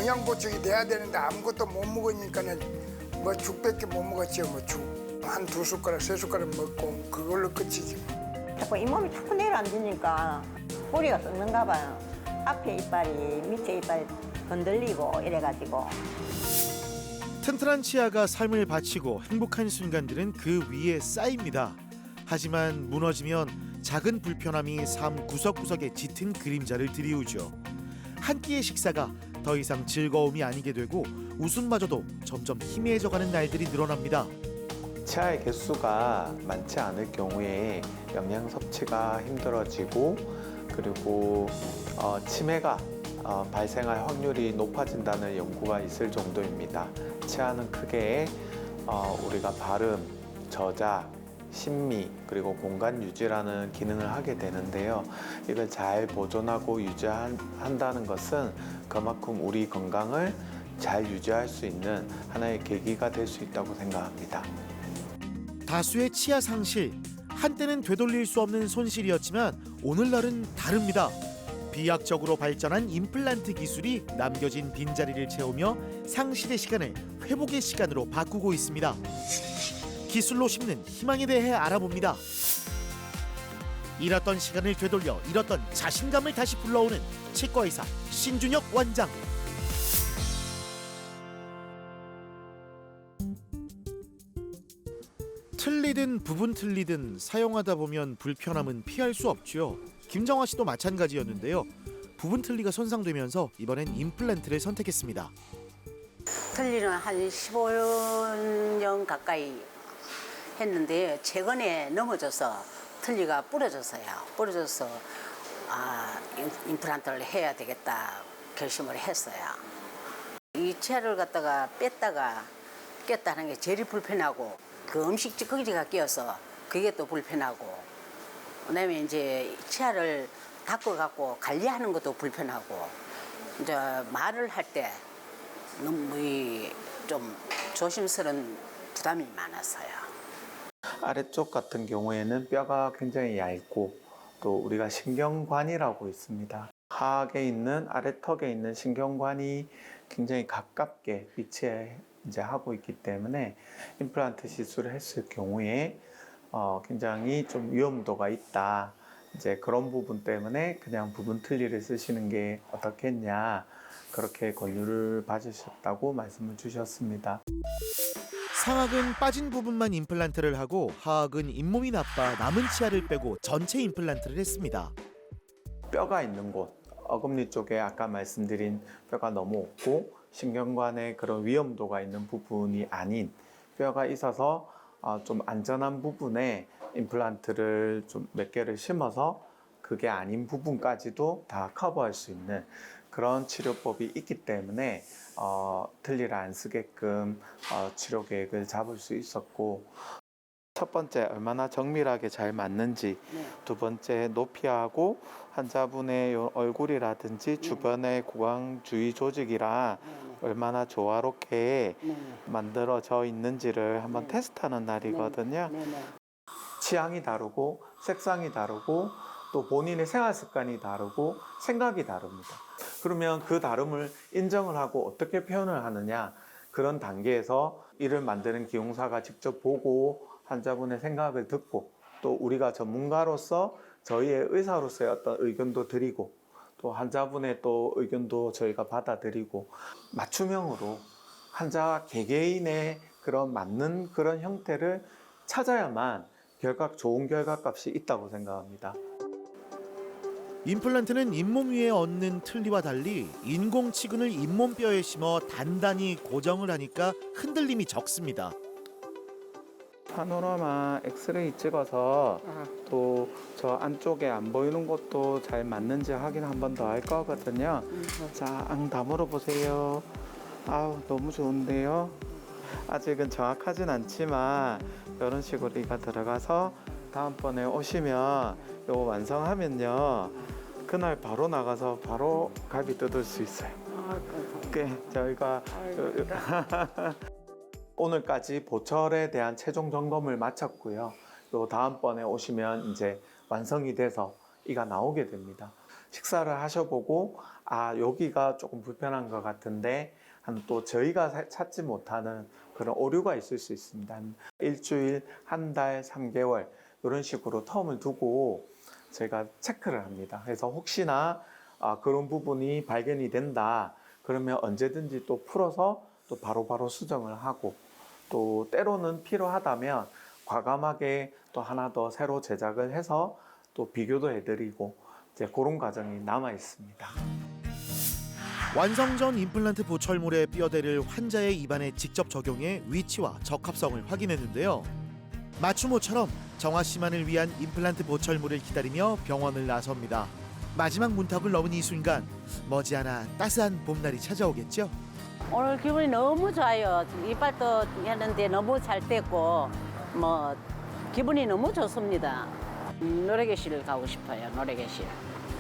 영양 보충이 돼야 되는데 아무것도 못 먹으니까는 뭐 죽밖에 못 먹었죠. 뭐 죽 한 두 숟가락 세 숟가락 먹고 그걸로 끝이지. 자꾸 잇몸이 자꾸 내려앉으니까 뿌리가 썩는가 봐요. 앞에 이빨이 밑에 이빨이 건들리고 이래가지고. 튼튼한 치아가 삶을 바치고 행복한 순간들은 그 위에 쌓입니다. 하지만 무너지면 작은 불편함이 삶 구석구석에 짙은 그림자를 드리우죠. 한 끼의 식사가 더 이상 즐거움이 아니게 되고 웃음마저도 점점 희미해져가는 날들이 늘어납니다. 치아의 개수가 많지 않을 경우에 영양 섭취가 힘들어지고 그리고 치매가 발생할 확률이 높아진다는 연구가 있을 정도입니다. 치아는 크게 우리가 발음, 저작, 심미 그리고 공간 유지라는 기능을 하게 되는데요. 이걸 잘 보존하고 유지한다는 것은 그만큼 우리 건강을 잘 유지할 수 있는 하나의 계기가 될 수 있다고 생각합니다. 다수의 치아 상실, 한때는 되돌릴 수 없는 손실이었지만 오늘날은 다릅니다. 비약적으로 발전한 임플란트 기술이 남겨진 빈자리를 채우며 상실의 시간을 회복의 시간으로 바꾸고 있습니다. 기술로 심는 희망에 대해 알아봅니다. 잃었던 시간을 되돌려 잃었던 자신감을 다시 불러오는 치과의사 신준혁 원장. 틀리든 부분 틀리든 사용하다 보면 불편함은 피할 수 없죠. 김정화 씨도 마찬가지였는데요. 부분 틀니가 손상되면서 이번엔 임플란트를 선택했습니다. 틀니는 한 15년 가까이 했는데 최근에 넘어져서 틀니가 부러져서요. 부러져서 임플란트를 해야 되겠다 결심을 했어요. 이 치아를 갖다가 뺐다가 꼈다 하는 게 제일 불편하고 그 음식 찌꺼기가 끼어서 그게 또 불편하고 그다음에 이제 치아를 닦아갖고 관리하는 것도 불편하고 이제 말을 할 때 너무 좀 조심스러운 부담이 많았어요. 아래쪽 같은 경우에는 뼈가 굉장히 얇고 또 우리가 신경관이라고 있습니다. 하악에 있는 아래턱에 있는 신경관이 굉장히 가깝게 위치해 이제 하고 있기 때문에 임플란트 시술을 했을 경우에 굉장히 좀 위험도가 있다. 이제 그런 부분 때문에 그냥 부분 틀니를 쓰시는 게 어떻겠냐 그렇게 권유를 받으셨다고 말씀을 주셨습니다. 상악은 빠진 부분만 임플란트를 하고 하악은 잇몸이 나빠 남은 치아를 빼고 전체 임플란트를 했습니다. 뼈가 있는 곳, 어금니 쪽에 아까 말씀드린 뼈가 너무 없고 신경관에 그런 위험도가 있는 부분이 아닌 뼈가 있어서 좀 안전한 부분에 임플란트를 좀 몇 개를 심어서 그게 아닌 부분까지도 다 커버할 수 있는 그런 치료법이 있기 때문에 틀니를 안 쓰게끔 치료 계획을 잡을 수 있었고 첫 번째 얼마나 정밀하게 잘 맞는지 두 번째 높이하고 환자분의 얼굴이라든지 주변의 구강 주위 조직이랑 얼마나 조화롭게 만들어져 있는지를 한번 테스트하는 날이거든요. 취향이 다르고 색상이 다르고 또 본인의 생활 습관이 다르고 생각이 다릅니다. 그러면 그 다름을 인정을 하고 어떻게 표현을 하느냐 그런 단계에서 이를 만드는 기용사가 직접 보고 환자분의 생각을 듣고 또 우리가 전문가로서 저희의 의사로서의 어떤 의견도 드리고 또 환자분의 또 의견도 저희가 받아들이고 맞춤형으로 환자 개개인의 그런 맞는 그런 형태를 찾아야만 좋은 결과값이 있다고 생각합니다. 임플란트는 잇몸 위에 얹는 틀니와 달리 인공치근을 잇몸뼈에 심어 단단히 고정을 하니까 흔들림이 적습니다. 파노라마 엑스레이 찍어서 또 저 안쪽에 안 보이는 것도 잘 맞는지 확인 한 번 더 할 거거든요. 자, 앙 다물어 보세요. 아우 너무 좋은데요. 아직은 정확하진 않지만 이런 식으로 이가 들어가서 다음번에 오시면 이거 완성하면요 그날 바로 나가서 바로 갈비 뜯을 수 있어요. 저희가 오늘까지 보철에 대한 최종 점검을 마쳤고요. 또 다음번에 오시면 이제 완성이 돼서 이가 나오게 됩니다. 식사를 하셔보고 여기가 조금 불편한 것 같은데 또 저희가 찾지 못하는 그런 오류가 있을 수 있습니다. 한 일주일, 한 달, 3개월 이런 식으로 텀을 두고 저희가 체크를 합니다. 그래서 혹시나 그런 부분이 발견이 된다 그러면 언제든지 또 풀어서 또 바로바로 수정을 하고, 또 때로는 필요하다면 과감하게 또 하나 더 새로 제작을 해서 또 비교도 해드리고 이제 그런 과정이 남아 있습니다. 완성 전 임플란트 보철물에 뼈대를 환자의 입안에 직접 적용해 위치와 적합성을 확인했는데요. 맞춤옷처럼 정화 씨만을 위한 임플란트 보철물을 기다리며 병원을 나섭니다. 마지막 문턱을 넘은 이 순간 머지않아 따스한 봄날이 찾아오겠죠. 오늘 기분이 너무 좋아요. 이빨도 했는데 너무 잘 됐고 뭐 기분이 너무 좋습니다. 노래교실 가고 싶어요.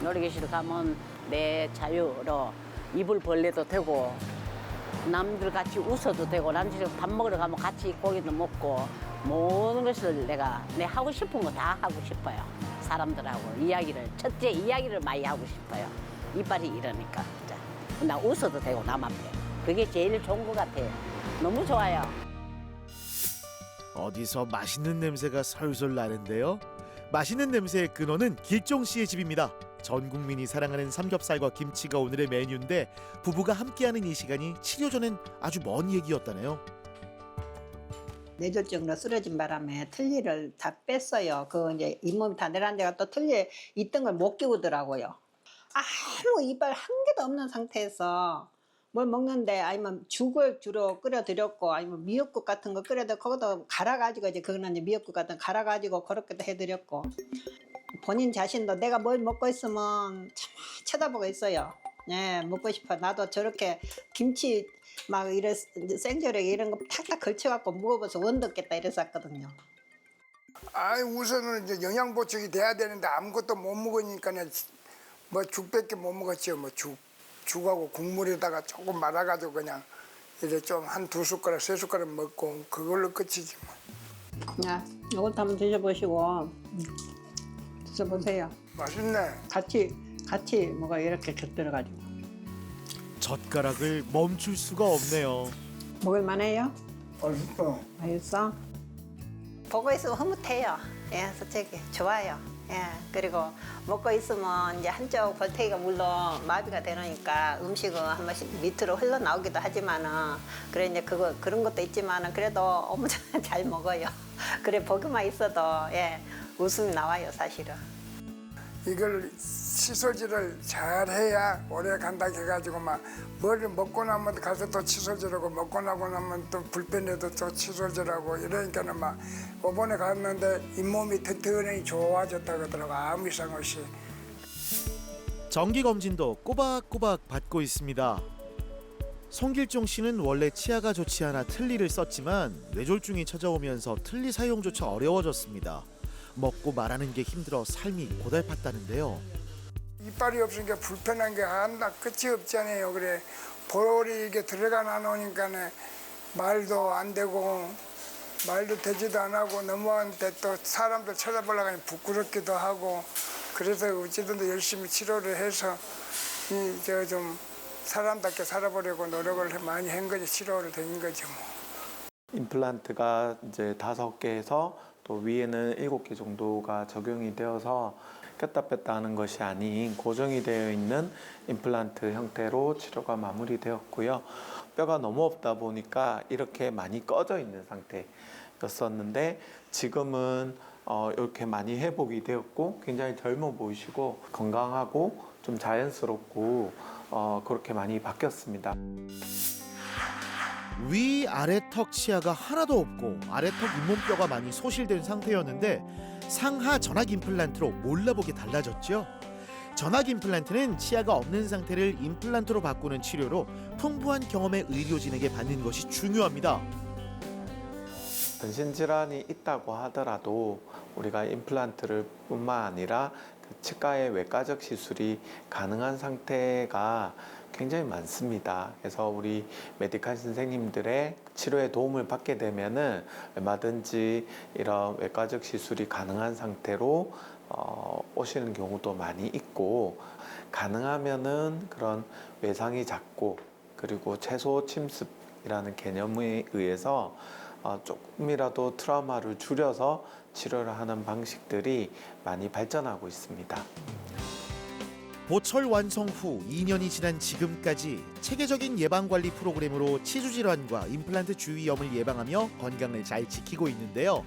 노래교실 가면 내 자유로 입을 벌려도 되고 남들 같이 웃어도 되고 남들 밥 먹으러 가면 같이 고기도 먹고 모든 것을 내 하고 싶은 거 다 하고 싶어요. 사람들하고 첫째 이야기를 많이 하고 싶어요. 이빨이 이러니까 진짜. 나 웃어도 되고 남 앞에. 그게 제일 좋은 것 같아요. 너무 좋아요. 어디서 맛있는 냄새가 솔솔 나는데요. 맛있는 냄새의 근원은 길종 씨의 집입니다. 전 국민이 사랑하는 삼겹살과 김치가 오늘의 메뉴인데 부부가 함께하는 이 시간이 치료 전엔 아주 먼 얘기였다네요. 뇌졸중으로 쓰러진 바람에 틀니를 다 뺐어요. 그 이제 잇몸이 다 내려앉아가 또 틀니에 있던 걸 못 끼우더라고요. 아무 이빨 한 개도 없는 상태에서 뭘 먹는데 아니면 죽을 주로 끓여드렸고 아니면 미역국 같은 거 끓여도 거기다 갈아가지고 이제 그거는 이제 미역국 같은 거 갈아가지고 그렇게도 해드렸고 본인 자신도 내가 뭘 먹고 있으면 참 쳐다보고 있어요. 네, 먹고 싶어. 나도 저렇게 김치 막 이래 생조력 이런 거 탁탁 걸쳐갖고 먹어봐서 원덕겠다 이랬었거든요. 우선은 이제 영양 보충이 돼야 되는데 아무것도 못 먹으니까 뭐 죽밖에 못 먹었죠. 뭐 죽하고 국물에다가 조금 말아가지고 그냥 이제 좀 한 2숟가락 3숟가락 먹고 그걸로 끝이지 뭐. 야, 이것도 한번 드셔보시고 드셔보세요. 맛있네. 같이 뭐가 이렇게 곁들여가지고 젓가락을 멈출 수가 없네요. 먹을만해요? 맛있어. 맛있어? 보고 있으면 흐뭇해요. 예, 솔직히 좋아요. 예, 그리고 먹고 있으면 이제 한쪽 볼테기가 물론 마비가 되니까 음식은 한 번씩 밑으로 흘러나오기도 하지만은 그래 이제 그런 것도 있지만은 그래도 너무 잘 먹어요. 그래 보기만 있어도 웃음이 나와요, 사실은. 이걸 칫솔질을 잘 해야 오래 간다 해가지고 막 뭘 먹고 나면 가서 또 칫솔질하고 먹고 나고 나면 또 불편해도 또 칫솔질하고 이러니까는 막 이번에 갔는데 잇몸이 튼튼히 좋아졌다 그러더라고. 아무 이상 없이. 정기 검진도 꼬박꼬박 받고 있습니다. 송길종 씨는 원래 치아가 좋지 않아 틀니를 썼지만 뇌졸중이 찾아오면서 틀니 사용조차 어려워졌습니다. 먹고 말하는 게 힘들어 삶이 고달팠다는데요. 이빨이 없으니까 불편한 게 하나 끝이 없잖아요. 그래 볼이 이게 들어가 나오니까 말도 안 되고 말도 되지도 안 하고 넘어왔는데 또 사람들 쳐다보려고 하니 부끄럽기도 하고 그래서 어찌든 열심히 치료를 해서 이제 좀 사람답게 살아보려고 노력을 많이 한 거지. 치료를 된 거죠. 뭐. 임플란트가 이제 5개에서 또 위에는 7개 정도가 적용이 되어서 꼈다 뺐다 하는 것이 아닌 고정이 되어 있는 임플란트 형태로 치료가 마무리되었고요. 뼈가 너무 없다 보니까 이렇게 많이 꺼져 있는 상태였었는데 지금은 이렇게 많이 회복이 되었고 굉장히 젊어 보이시고 건강하고 좀 자연스럽고 그렇게 많이 바뀌었습니다. 위 아래 턱 치아가 하나도 없고 아래 턱 잇몸뼈가 많이 소실된 상태였는데 상하 전학 임플란트로 몰라보게 달라졌죠. 전학 임플란트는 치아가 없는 상태를 임플란트로 바꾸는 치료로 풍부한 경험의 의료진에게 받는 것이 중요합니다. 전신 질환이 있다고 하더라도 우리가 임플란트를 뿐만 아니라 치과의 외과적 시술이 가능한 상태가 굉장히 많습니다. 그래서 우리 메디칼 선생님들의 치료에 도움을 받게 되면은 얼마든지 이런 외과적 시술이 가능한 상태로 오시는 경우도 많이 있고, 가능하면은 그런 외상이 작고 그리고 최소 침습이라는 개념에 의해서 조금이라도 트라우마를 줄여서 치료를 하는 방식들이 많이 발전하고 있습니다. 보철 완성 후 2년이 지난 지금까지 체계적인 예방관리 프로그램으로 치주질환과 임플란트 주위염을 예방하며 건강을 잘 지키고 있는데요.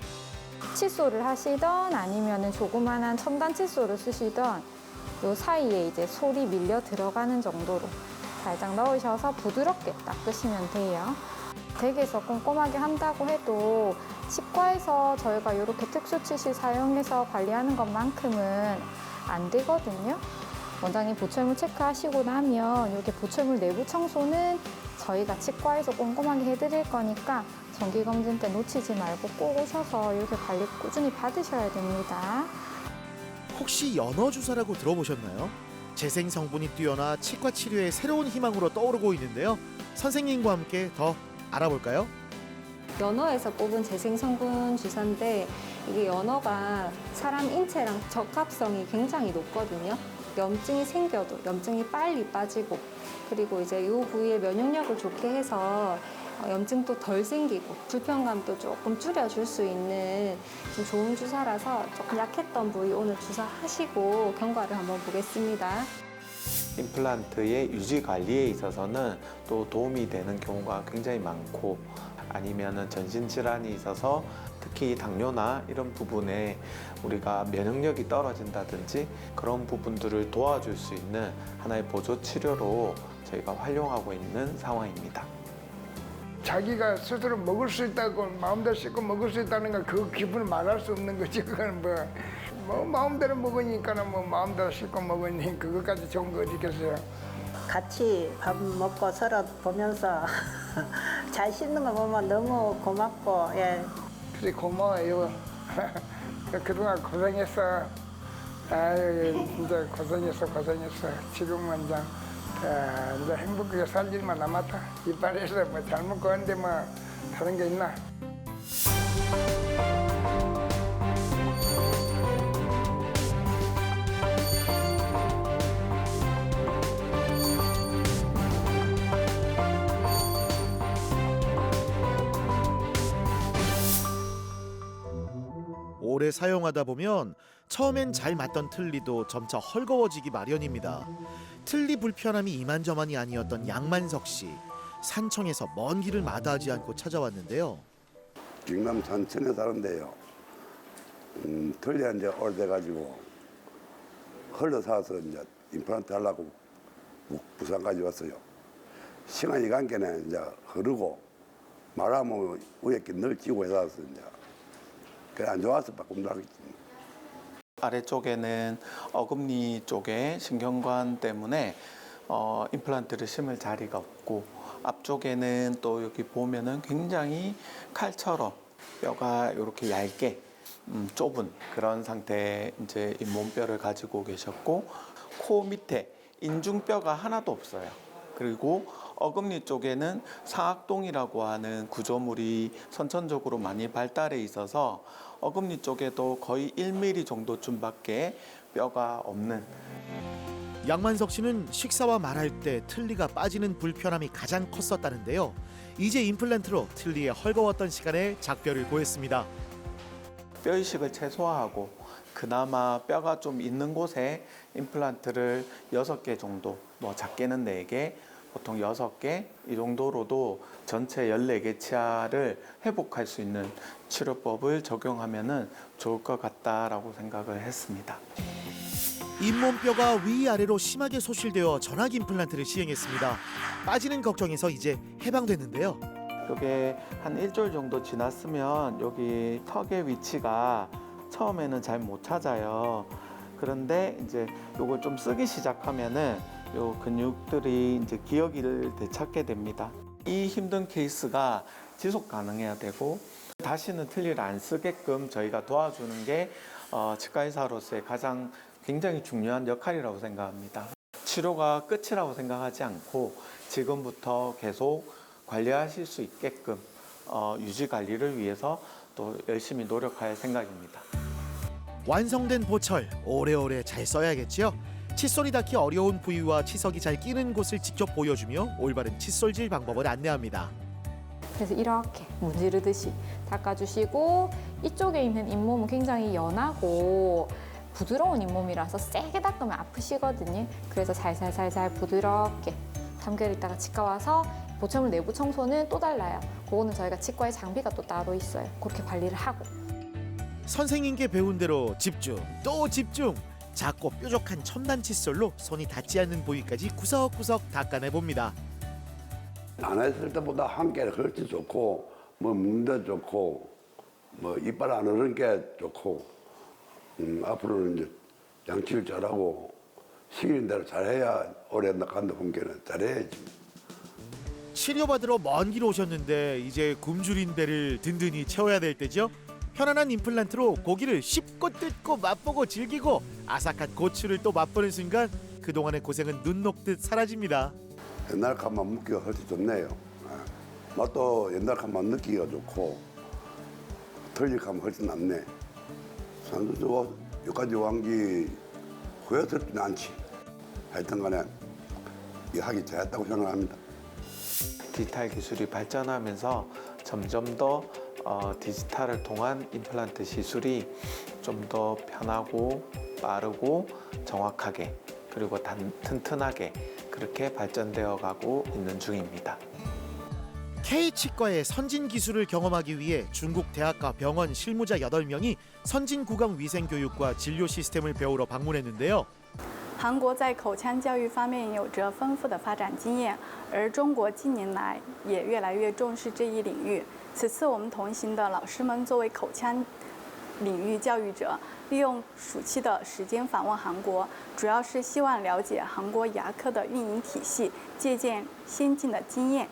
칫솔을 하시던 아니면은 조그만한 첨단 칫솔을 쓰시던 요 사이에 이제 솔이 밀려 들어가는 정도로 살짝 넣으셔서 부드럽게 닦으시면 돼요. 댁에서 꼼꼼하게 한다고 해도 치과에서 저희가 이렇게 특수치실 사용해서 관리하는 것만큼은 안 되거든요. 원장님 보철물 체크하시고 나면 이렇게 보철물 내부 청소는 저희가 치과에서 꼼꼼하게 해드릴 거니까 정기검진 때 놓치지 말고 꼭 오셔서 이렇게 관리 꾸준히 받으셔야 됩니다. 혹시 연어 주사라고 들어보셨나요? 재생 성분이 뛰어나 치과 치료의 새로운 희망으로 떠오르고 있는데요. 선생님과 함께 더 알아볼까요? 연어에서 뽑은 재생성분 주사인데 이게 연어가 사람 인체랑 적합성이 굉장히 높거든요. 염증이 생겨도 염증이 빨리 빠지고 그리고 이제 이 부위의 면역력을 좋게 해서 염증도 덜 생기고 불편감도 조금 줄여줄 수 있는 좀 좋은 주사라서 조금 약했던 부위 오늘 주사하시고 경과를 한번 보겠습니다. 임플란트의 유지 관리에 있어서는 또 도움이 되는 경우가 굉장히 많고, 아니면은 전신 질환이 있어서 특히 당뇨나 이런 부분에 우리가 면역력이 떨어진다든지 그런 부분들을 도와줄 수 있는 하나의 보조 치료로 저희가 활용하고 있는 상황입니다. 자기가 스스로 먹을 수 있다고 마음대로 씻고 먹을 수 있다는 건 그 기분을 말할 수 없는 거지. 그건 뭐 마음대로 먹으니까는 뭐 마음대로 씻고 먹으니 그것까지 좋은 거 어디 있겠어요. 같이 밥 먹고 서로 보면서 잘 씻는 거 보면 너무 고맙고 예. 그래 고마워요. 그동안 고생했어. 아유 진짜 고생했어. 지금은 이제 행복하게 살 일만 남았다. 이빨에서 뭐 잘 먹고 하는데 뭐 다른 게 있나? 오래 사용하다 보면 처음엔 잘 맞던 틀니도 점차 헐거워지기 마련입니다. 틀니 불편함이 이만저만이 아니었던 양만석 씨. 산청에서 먼 길을 마다하지 않고 찾아왔는데요. 경남 산천에 사는데요. 틀니 이제 오래돼가지고 흘러사서 이제 임플란트 하려고 부산까지 왔어요. 시간이 간 게는 이제 흐르고 말하면 위에 늘 찌고 해서 이제 그래 안 좋아서 바꾼다 하겠지. 아래쪽에는 어금니 쪽에 신경관 때문에 임플란트를 심을 자리가 없고, 앞쪽에는 또 여기 보면은 굉장히 칼처럼 뼈가 이렇게 얇게 좁은 그런 상태의 이제 잇몸뼈를 가지고 계셨고, 코 밑에 인중뼈가 하나도 없어요. 그리고 어금니 쪽에는 상악동이라고 하는 구조물이 선천적으로 많이 발달해 있어서 어금니 쪽에도 거의 1mm 정도쯤밖에 뼈가 없는. 양만석 씨는 식사와 말할 때 틀니가 빠지는 불편함이 가장 컸었다는데요. 이제 임플란트로 틀니에 헐거웠던 시간에 작별을 고했습니다. 뼈 이식을 최소화하고 그나마 뼈가 좀 있는 곳에 임플란트를 6개 정도, 뭐 작게는 4개, 보통 6개 이 정도로도 전체 14개 치아를 회복할 수 있는 치료법을 적용하면은 좋을 것 같다라고 생각을 했습니다. 잇몸뼈가 위아래로 심하게 소실되어 전학 임플란트를 시행했습니다. 빠지는 걱정에서 이제 해방됐는데요. 이게 한 일주일 정도 지났으면 여기 턱의 위치가 처음에는 잘 못 찾아요. 그런데 이제 요걸 좀 쓰기 시작하면은 요 근육들이 이제 기억을 되찾게 됩니다. 이 힘든 케이스가 지속 가능해야 되고, 다시는 틀니를 안 쓰게끔 저희가 도와주는 게 치과 의사로서의 가장 굉장히 중요한 역할이라고 생각합니다. 치료가 끝이라고 생각하지 않고 지금부터 계속 관리하실 수 있게끔 유지 관리를 위해서 또 열심히 노력할 생각입니다. 완성된 보철 오래오래 잘 써야겠지요. 칫솔이 닿기 어려운 부위와 치석이 잘 끼는 곳을 직접 보여주며 올바른 칫솔질 방법을 안내합니다. 그래서 이렇게 문지르듯이 닦아주시고 이쪽에 있는 잇몸은 굉장히 연하고 부드러운 잇몸이라서 세게 닦으면 아프시거든요. 그래서 살살살살 부드럽게 3개월 있다가 치과 와서 보철물 내부 청소는 또 달라요. 그거는 저희가 치과에 장비가 또 따로 있어요. 그렇게 관리를 하고. 선생님께 배운 대로 집중 또 집중. 작고 뾰족한 첨단 칫솔로 손이 닿지 않는 부위까지 구석구석 닦아내봅니다. 안 했을 때보다 한 개를 훨씬 좋고 뭐 먹는 데 좋고 뭐 이빨 안 흐르는 게 좋고 앞으로는 이제 양치를 잘하고 시키는 대로 잘해야 오래 간다 본게는 잘해야지. 치료받으러 먼 길 오셨는데 이제 굶주린 배를 든든히 채워야 될 때죠. 편안한 임플란트로 고기를 씹고 뜯고 맛보고 즐기고 아삭한 고추를 또 맛보는 순간 그동안의 고생은 눈 녹듯 사라집니다. 옛날 칸만 묻기가 훨씬 좋네요. 맛도 옛날 칸만 느끼기가 좋고 틀릴 칸만 훨씬 낫네. 산수조 여기까지 왕기 후회스럽지는 않지. 하여튼 간에 이 하기 잘했다고 생각합니다. 디지털 기술이 발전하면서 점점 더 디지털을 통한 임플란트 시술이 좀 더 편하고 빠르고 정확하게 그리고 튼튼하게 그렇게 발전되어 가고 있는 중입니다. K치과의 선진 기술을 경험하기 위해 중국 대학과 병원 실무자 8명이 선진 구강 위생 교육과 진료 시스템을 배우러 방문했는데요. 韩国在口腔教育方面有着丰富的发展经验，而中国近年来也越来越重视这一领域。此次我们同行的老师们作为口腔领域教育者，利用暑期的时间访问韩国，主要是希望了解韩国牙科的运营体系，借鉴先进的经验。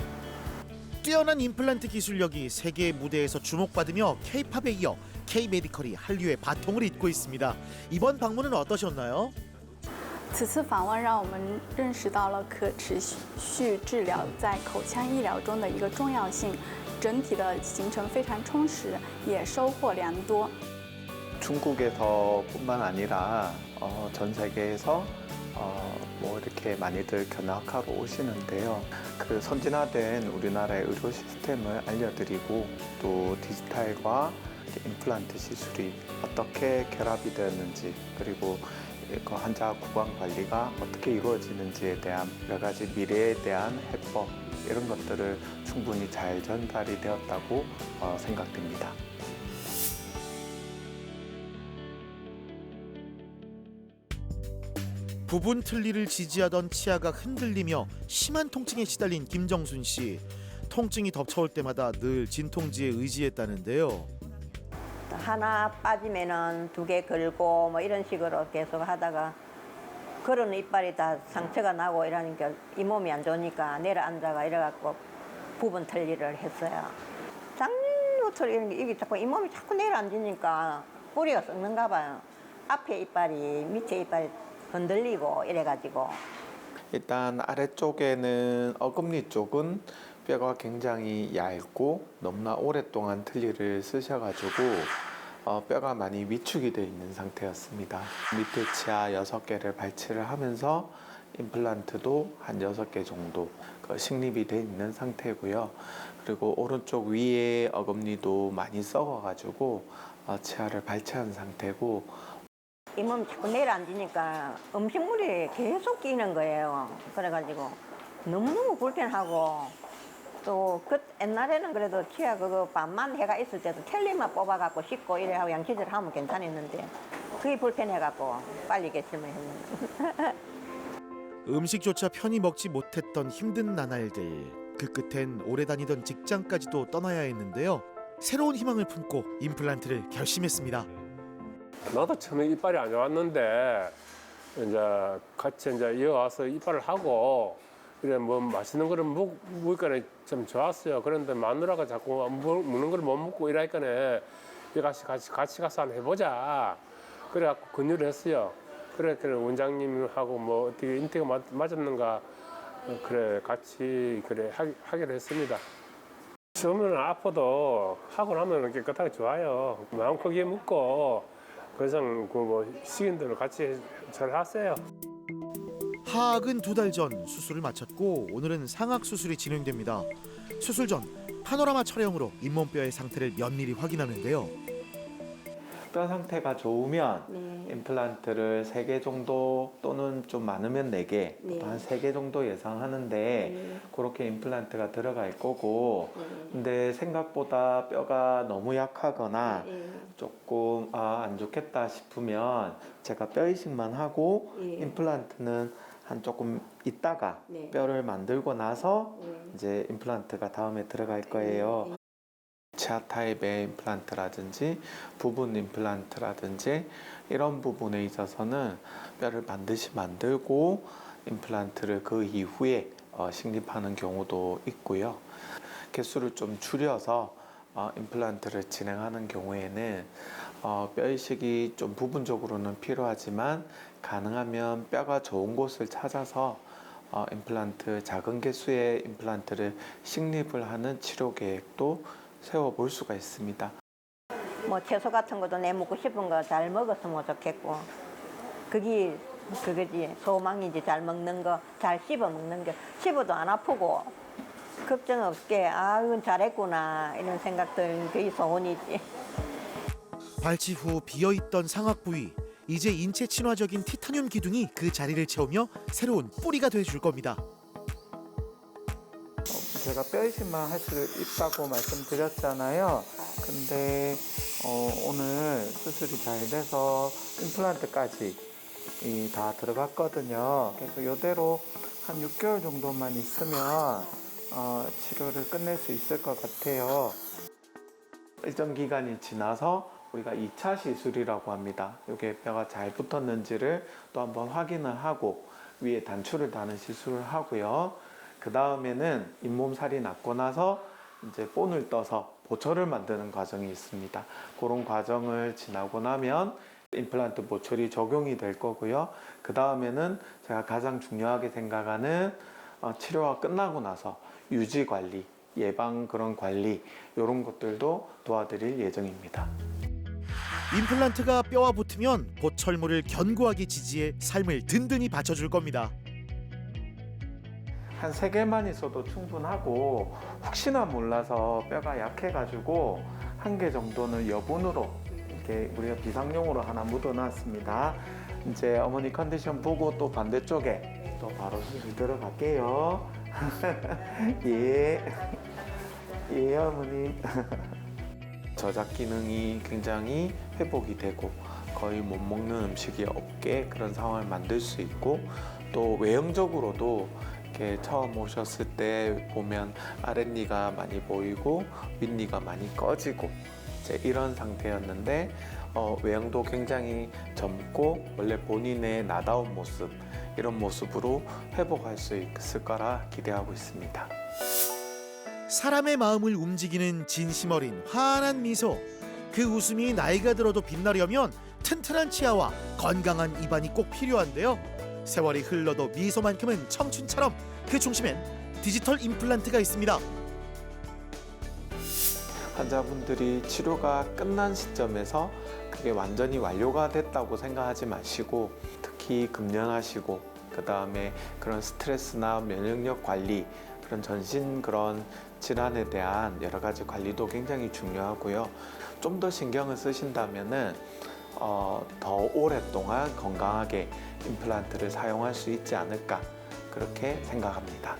뛰어난 임플란트 기술력이 세계의 무대에서 주목받으며 K-팝에 이어 K-메디컬이 한류의 바통을 잇고 있습니다. 이번 방문은 어떠셨나요? 此次访问让我们认识到了可持续治疗在口腔医疗中的一个重要性，整体的行程非常充实，也收获良多。 중국에서뿐만 아니라 전 세계에서 뭐 이렇게 많이들 견학하러 오시는데요. 그 선진화된 우리나라의 의료 시스템을 알려드리고 또 디지털과 임플란트 시술이 어떻게 결합이 되었는지 그리고 그 환자 구강 관리가 어떻게 이루어지는지에 대한 여러 가지 미래에 대한 해법 이런 것들을 충분히 잘 전달이 되었다고 생각됩니다. 부분 틀니를 지지하던 치아가 흔들리며 심한 통증에 시달린 김정순 씨. 통증이 덮쳐올 때마다 늘 진통지에 의지했다는데요. 하나 빠지면은 2개 걸고 뭐 이런 식으로 계속 하다가 걸은 이빨이 다 상처가 나고 이러니까 잇몸이 안 좋으니까 내려앉아가 이래갖고 부분 틀니를 했어요. 작년부터 이게 자꾸 잇몸이 자꾸 내려앉으니까 뿌리가 썩는가 봐요. 앞에 이빨이 밑에 이빨이 흔들리고 이래가지고. 일단 아래쪽에는 어금니 쪽은 뼈가 굉장히 얇고 너무나 오랫동안 틀니를 쓰셔가지고 뼈가 많이 위축이 되어 있는 상태였습니다. 밑에 치아 6개를 발치를 하면서 임플란트도 한 6개 정도 식립이 되어 있는 상태고요. 그리고 오른쪽 위에 어금니도 많이 썩어가지고 치아를 발치한 상태고 잇몸이 자꾸 내려앉으니까 음식물이 계속 끼는 거예요. 그래가지고 너무너무 불편하고 또 옛날에는 그래도 치아 그거 반만 해가 있을 때도 텔리만 뽑아갖고 씻고 이래 하고 양치질 하면 괜찮았는데 그게 불편해갖고 빨리 개심을 했는데. 음식조차 편히 먹지 못했던 힘든 나날들. 그 끝엔 오래 다니던 직장까지도 떠나야 했는데요. 새로운 희망을 품고 임플란트를 결심했습니다. 나도 처음에 이빨이 안 좋았는데 이제 같이 이제 이어와서 이빨을 하고 이래 뭐 맛있는 거를 먹으니까 좀 좋았어요. 그런데 마누라가 자꾸 먹는 걸 못 먹고 이러니까 같이 가서 한번 해보자. 그래갖고 권유를 했어요. 그래 원장님하고 뭐 어떻게 인테가 맞았는가 그래 같이 그래 하기로 했습니다. 처음에는 아파도 하고 나면 깨끗하게 좋아요. 마음 크게 먹고 그 이상 그뭐 식인들을 같이 잘 하세요. 하악은 2달 전 수술을 마쳤고 오늘은 상악 수술이 진행됩니다. 수술 전 파노라마 촬영으로 잇몸뼈의 상태를 면밀히 확인하는데요. 뼈 상태가 좋으면 임플란트를 3개 정도 또는 좀 많으면 4개, 한 3개 정도 예상하는데 그렇게 임플란트가 들어갈 거고 근데 생각보다 뼈가 너무 약하거나 조금 안 좋겠다 싶으면 제가 뼈 이식만 하고 임플란트는 한 조금 있다가 뼈를 만들고 나서 이제 임플란트가 다음에 들어갈 거예요. 치아 타입의 임플란트라든지 부분 임플란트라든지 이런 부분에 있어서는 뼈를 반드시 만들고 임플란트를 그 이후에 식립하는 경우도 있고요. 개수를 좀 줄여서 임플란트를 진행하는 경우에는 뼈 이식이 좀 부분적으로는 필요하지만 가능하면 뼈가 좋은 곳을 찾아서 임플란트 작은 개수의 임플란트를 식립을 하는 치료 계획도 세워볼 수가 있습니다. 뭐 채소 같은 것도 내 먹고 싶은 거 잘 먹었으면 좋겠고 그게 그거지. 소망이지. 잘 먹는 거, 잘 씹어 먹는 거. 씹어도 안 아프고 걱정 없게 이건 잘했구나 이런 생각들 그게 소원이지. 발치 후 비어있던 상악 부위, 이제 인체 친화적인 티타늄 기둥이 그 자리를 채우며 새로운 뿌리가 돼줄 겁니다. 제가 뼈 이식만 할 수 있다고 말씀드렸잖아요. 근데 오늘 수술이 잘 돼서 임플란트까지 다 들어갔거든요. 그래서 이대로 한 6개월 정도만 있으면 치료를 끝낼 수 있을 것 같아요. 일정 기간이 지나서 우리가 2차 시술이라고 합니다. 이게 뼈가 잘 붙었는지를 또 한번 확인을 하고 위에 단추를 다는 시술을 하고요. 그 다음에는 잇몸살이 났고 나서 이제 본을 떠서 보철을 만드는 과정이 있습니다. 그런 과정을 지나고 나면 임플란트 보철이 적용이 될 거고요. 그 다음에는 제가 가장 중요하게 생각하는 치료가 끝나고 나서 유지 관리, 예방 그런 관리 이런 것들도 도와드릴 예정입니다. 임플란트가 뼈와 붙으면 보철물을 견고하게 지지해 삶을 든든히 받쳐줄 겁니다. 한 3개만 있어도 충분하고 혹시나 몰라서 뼈가 약해가지고 1개 정도는 여분으로 이렇게 우리가 비상용으로 하나 묻어놨습니다. 이제 어머니 컨디션 보고 또 반대쪽에 또 바로 수술 들어갈게요. 예, 예 어머니. 저작 기능이 굉장히 회복이 되고 거의 못 먹는 음식이 없게 그런 상황을 만들 수 있고 또 외형적으로도 이렇게 처음 오셨을 때 보면 아랫니가 많이 보이고 윗니가 많이 꺼지고 이제 이런 상태였는데 외형도 굉장히 젊고 원래 본인의 나다운 모습 이런 모습으로 회복할 수 있을 거라 기대하고 있습니다. 사람의 마음을 움직이는 진심 어린 환한 미소. 그 웃음이 나이가 들어도 빛나려면 튼튼한 치아와 건강한 입안이 꼭 필요한데요. 세월이 흘러도 미소만큼은 청춘처럼 그 중심엔 디지털 임플란트가 있습니다. 환자분들이 치료가 끝난 시점에서 그게 완전히 완료가 됐다고 생각하지 마시고 특히 금연하시고 그 다음에 그런 스트레스나 면역력 관리 그런 전신 그런 질환에 대한 여러 가지 관리도 굉장히 중요하고요. 좀 더 신경을 쓰신다면은 더 오랫동안 건강하게 임플란트를 사용할 수 있지 않을까 그렇게 생각합니다.